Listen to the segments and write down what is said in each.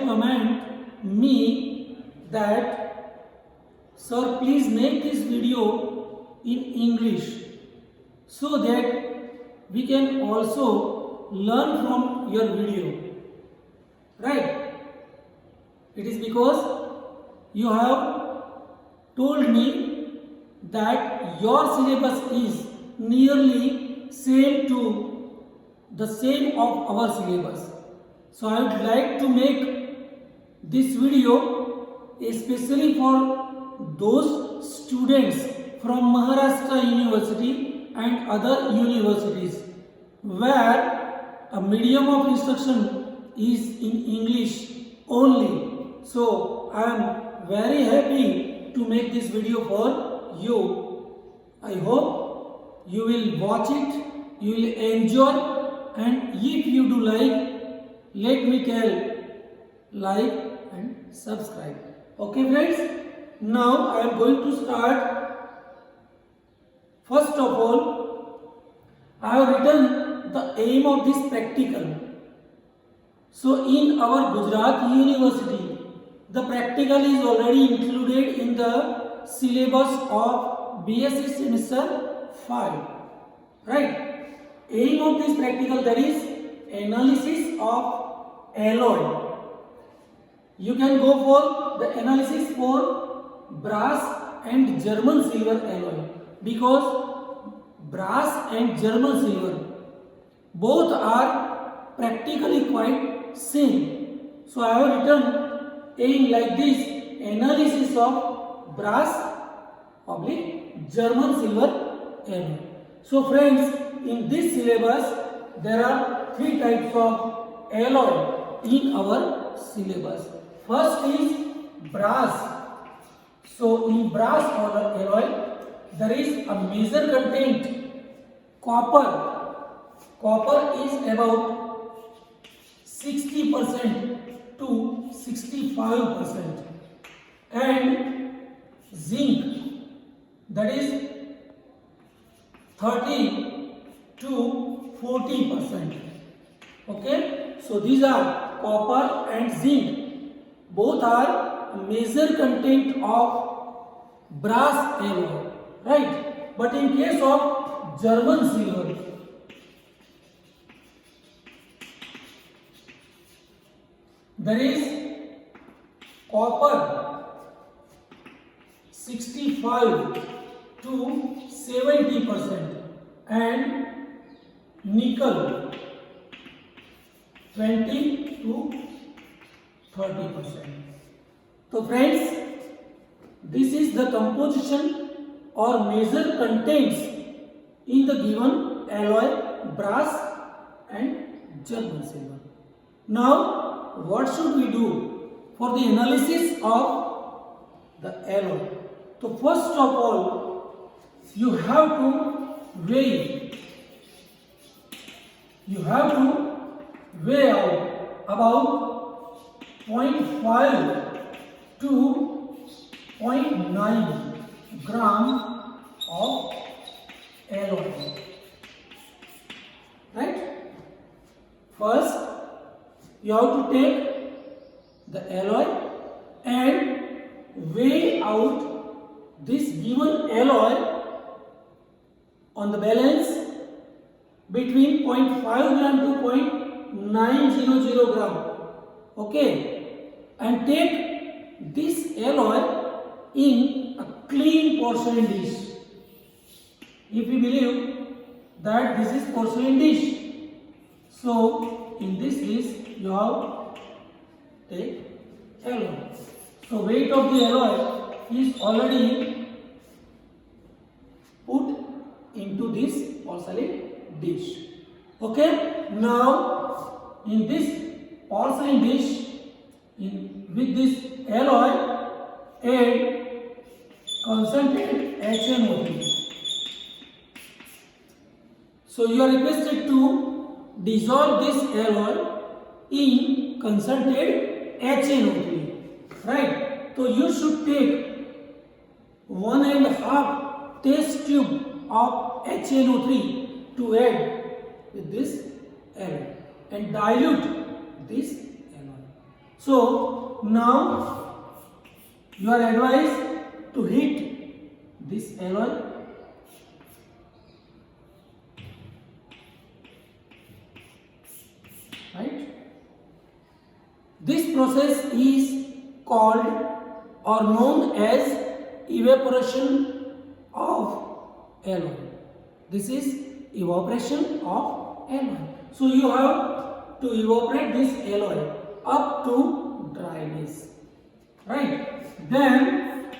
comment me that, sir, please make this video in English so that we can also learn from your video. Right? It is because you have told me that your syllabus is nearly same to the same of our syllabus. So I would like to make this video especially for those students from Maharashtra University and other universities where a medium of instruction is in English only. So I am very happy to make this video for you. I hope you will watch it, you will enjoy, and if you do let me tell, like and subscribe. Okay friends, now I am going to start. First of all, I have written the aim of this practical. So in our Gujarat University, the practical is already included in the syllabus of BSc semester 5. Right? Aim of this practical, that is analysis of alloy. You can go for the analysis for brass and German silver alloy, because brass and German silver both are practically quite same. So I have written aim like this: analysis of brass oblique German silver alloy. So friends, in this syllabus there are 3 types of alloy in our syllabus. First is brass. So in brass alloy there is a major content copper. Copper is about 60% to 65%, and zinc, that is 30 to 40%. Okay, so these are copper and zinc. Both are major content of brass alloy, right? But in case of German silver, there is copper 65 to 70% and nickel 20 to 30%. So friends, this is the composition or major contents in the given alloy brass and German silver. Now what should we do for the analysis of the alloy? So first of all, you have to weigh. You have to weigh out about 0.5 to 0.9 gram of alloy. Right? First, you have to take the alloy and weigh out this given alloy on the balance between 0.5 gram to 0.900 gram. Okay, and take this alloy in a clean porcelain dish. If you believe that this is porcelain dish, so in this dish you have take alloy. So weight of the alloy is already put into this porcelain dish. Okay, now in this porcelain dish, with this alloy, add concentrated HNO3. So you are requested to dissolve this alloy in concentrated HNO3, right? So you should take 1.5 test tube of HNO3 to add with this alloy and dilute this alloy. So now you are advised to heat this alloy. Right? This process is called or known as evaporation of alloy. This is evaporation of alloy. So you have to evaporate this alloy up to dryness. Right? Then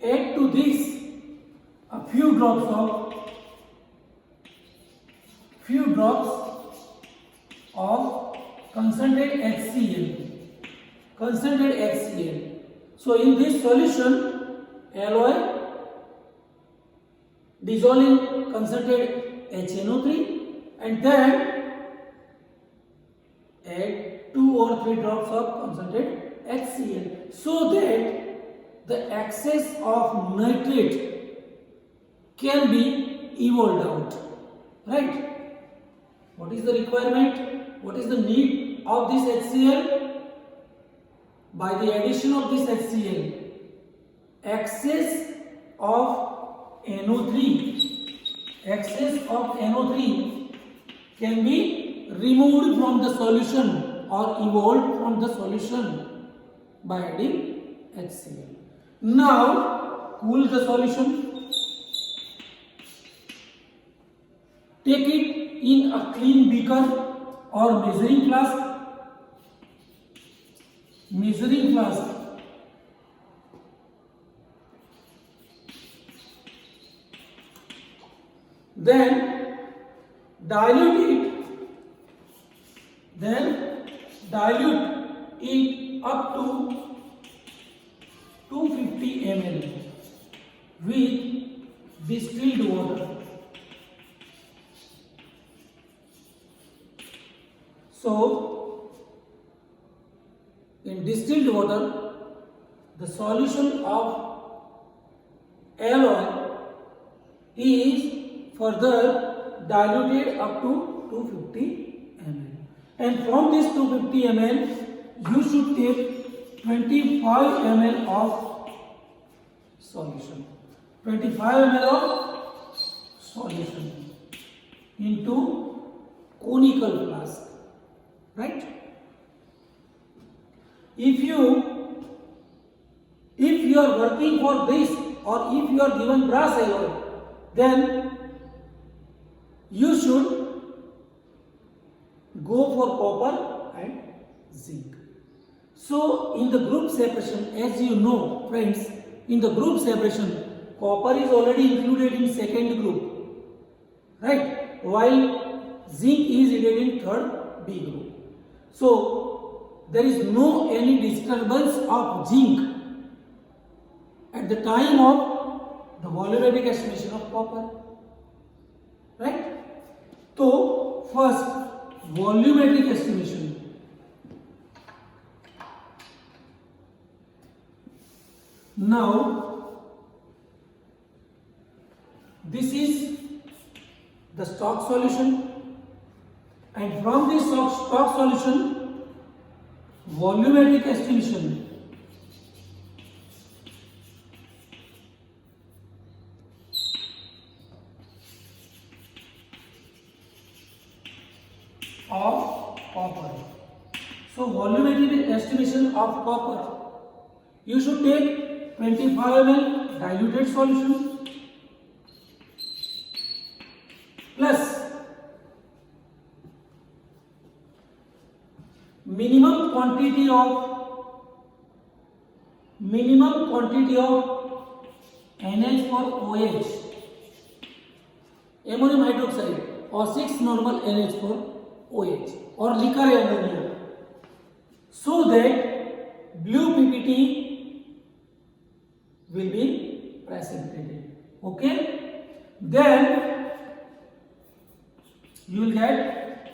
add to this a few drops of concentrated HCl. So in this solution, alloy dissolve in concentrated HNO3 and then add 2 or 3 drops of concentrated HCl so that the excess of nitrate can be evolved out. Right? What is the requirement? What is the need of this HCl? By the addition of this HCl, excess of NO3 can be removed from the solution or evolved from the solution by adding HCl. Now cool the solution. Take it in a clean beaker or measuring flask. Then dilute it up to 250 ml with distilled water. So, in distilled water, the solution of alloy is further diluted up to 250 ml. And from this 250 ml, you should take 25 ml of solution. 25 ml of solution into conical flask. Right? If you are working for this or if you are given brass alloy, then you should go for copper and zinc. So in the group separation, as you know friends, in the group separation, copper is already included in second group, right? While zinc is included in third B group. So there is no any disturbance of zinc at the time of the volumetric estimation of copper, right? So first volumetric estimation. Now this is the stock solution. And from this stock solution, volumetric estimation of copper. So volumetric estimation of copper, you should take 25 ml diluted solution plus minimum quantity of NH4OH, ammonium hydroxide, or 6 normal NH4OH or liquor ammonia, so that blue PPT will be precipitated. Okay? Then you will get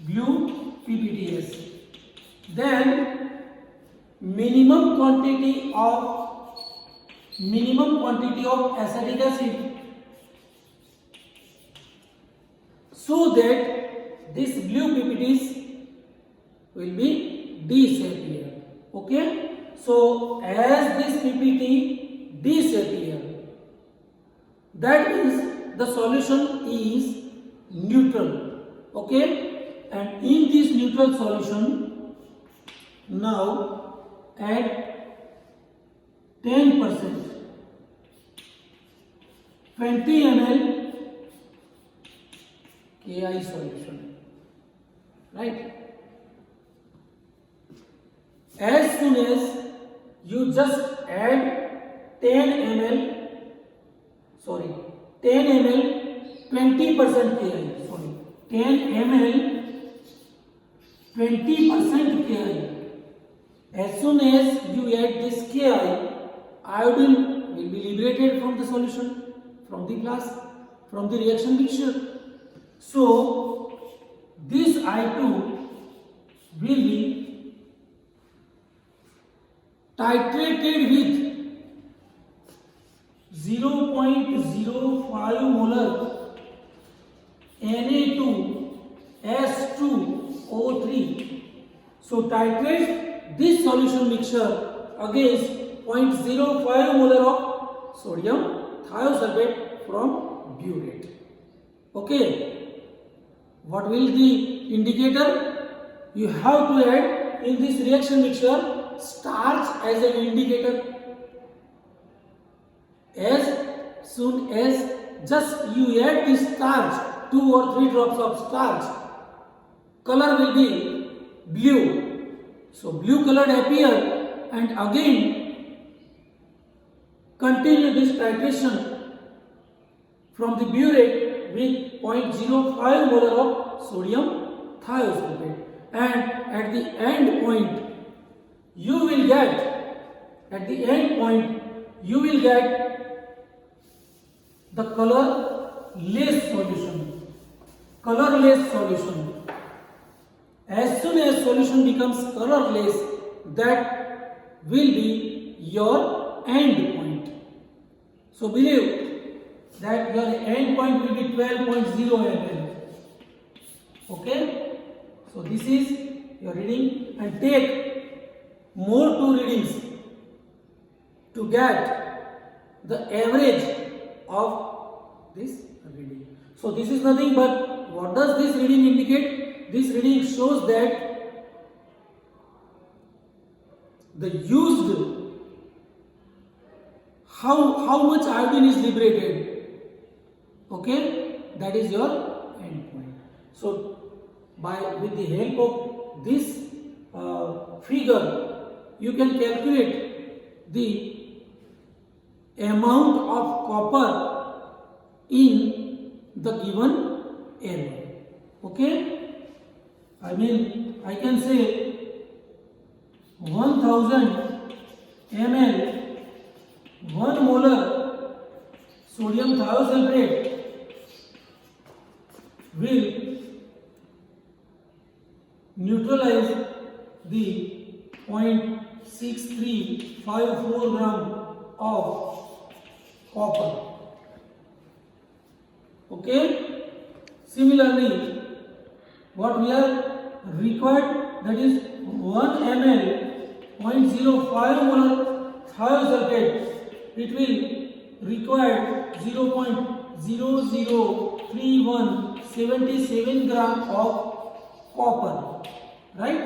blue PPTS. Then minimum quantity of acetic acid, so that this blue PPTs will be disappear. Okay, so as this PPT disappear, that means the solution is neutral. Okay, and in this neutral solution, now add 10%, 20 ml KI solution, right? As soon as you just add 10 ml 20% KI, 10 ml 20% KI. As soon as you add this KI, iodine will be liberated from the solution, from the glass, from the reaction mixture. So this I2 will be titrated with 0.05 molar Na2S2O3. So titrate this solution mixture against 0.05 molar of sodium thiosulfate from burette. Okay, what will the indicator? You have to add in this reaction mixture starch as an indicator. As soon as just you add this starch, 2 or 3 drops of starch, color will be blue. So blue colored appear, and again continue this titration from the burette with 0.05 molar of sodium thiosulfate, and at the end point you will get the colorless solution. As soon as solution becomes colorless, that will be your end point. So believe that your end point will be 12.0 ml. Okay, so this is your reading, and take more 2 readings to get the average of this reading. So this is nothing but, what does this reading indicate? This reading shows that the used, how much iodine is liberated. Okay, that is your end point. So with the help of this figure, you can calculate the amount of copper in the given area. Okay, I can say 1000 ml 1 molar sodium thiosulfate will neutralize the 0.6354 gram of copper. Okay, similarly what we are required, that is 1 ml 0.05 molar thiosulfate, it will require 0.003177 gram of copper, right?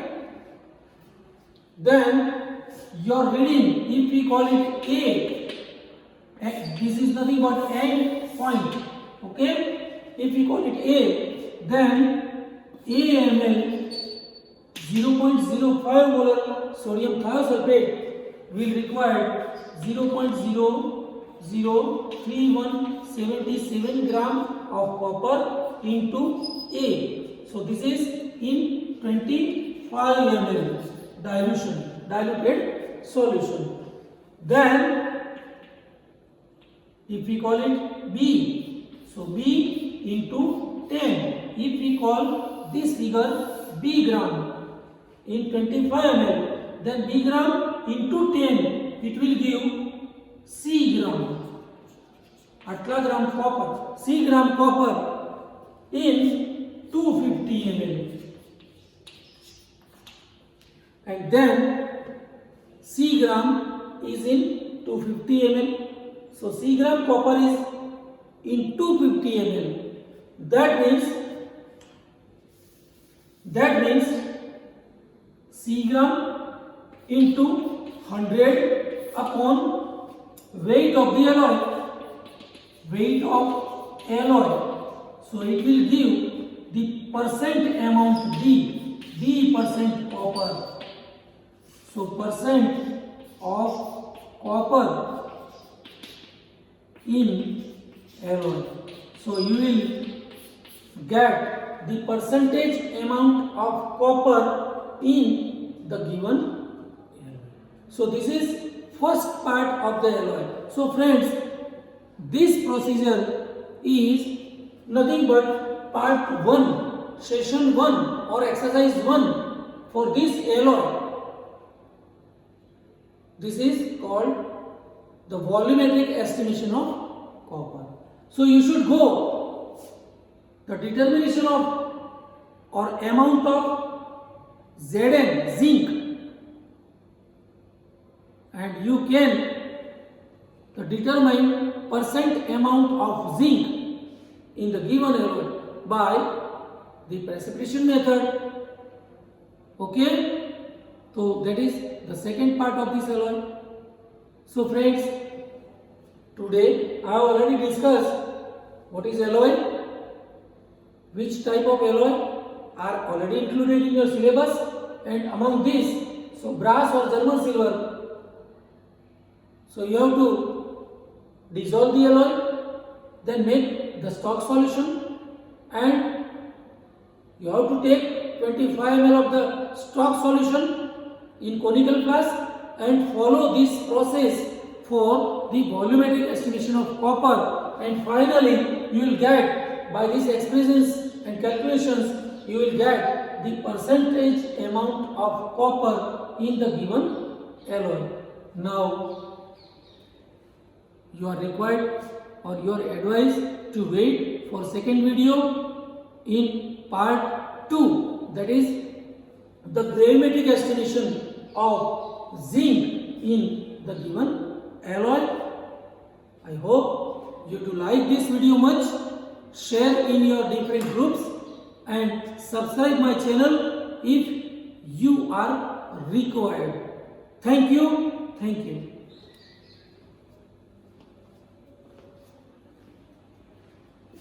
Then your reading, if we call it A, this is nothing but end point. Okay, if we call it A, then A ml 0.05 molar sodium thiosulfate will require 0.003177 gram of copper into A. So this is in 25 ml diluted solution. Then if we call it B, so B into 10. If we call this figure B gram in 25 ml, then B gram into 10, it will give C gram. 18 gram copper, C gram copper in 250 ml. and then C gram is in 250 ml. So C gram copper is in 250 ml. That means C gram into 100 upon weight of the alloy. Weight of alloy. So it will give the percent amount D percent copper. So percent of copper in alloy. So you will get the percentage amount of copper in the given alloy. So this is first part of the alloy. So friends, this procedure is nothing but part 1, session 1 or exercise 1 for this alloy. This is called the volumetric estimation of copper. So you should go the determination of or amount of Zn, zinc, and you can determine percent amount of zinc in the given alloy by the precipitation method. Okay, so that is the second part of this alloy. So friends, today I have already discussed what is alloy, which type of alloy are already included in your syllabus, and among these, so brass or German silver. So you have to dissolve the alloy, then make the stock solution, and you have to take 25 ml of the stock solution in conical flask and follow this process for the volumetric estimation of copper, and finally you will get, by these expressions and calculations, you will get the percentage amount of copper in the given alloy. Now you are required or you are advised to wait for second video in part 2, that is the gravimetric estimation of zinc in the given alloy. I hope you do like this video much. Share in your different groups and subscribe my channel if you are required. Thank you.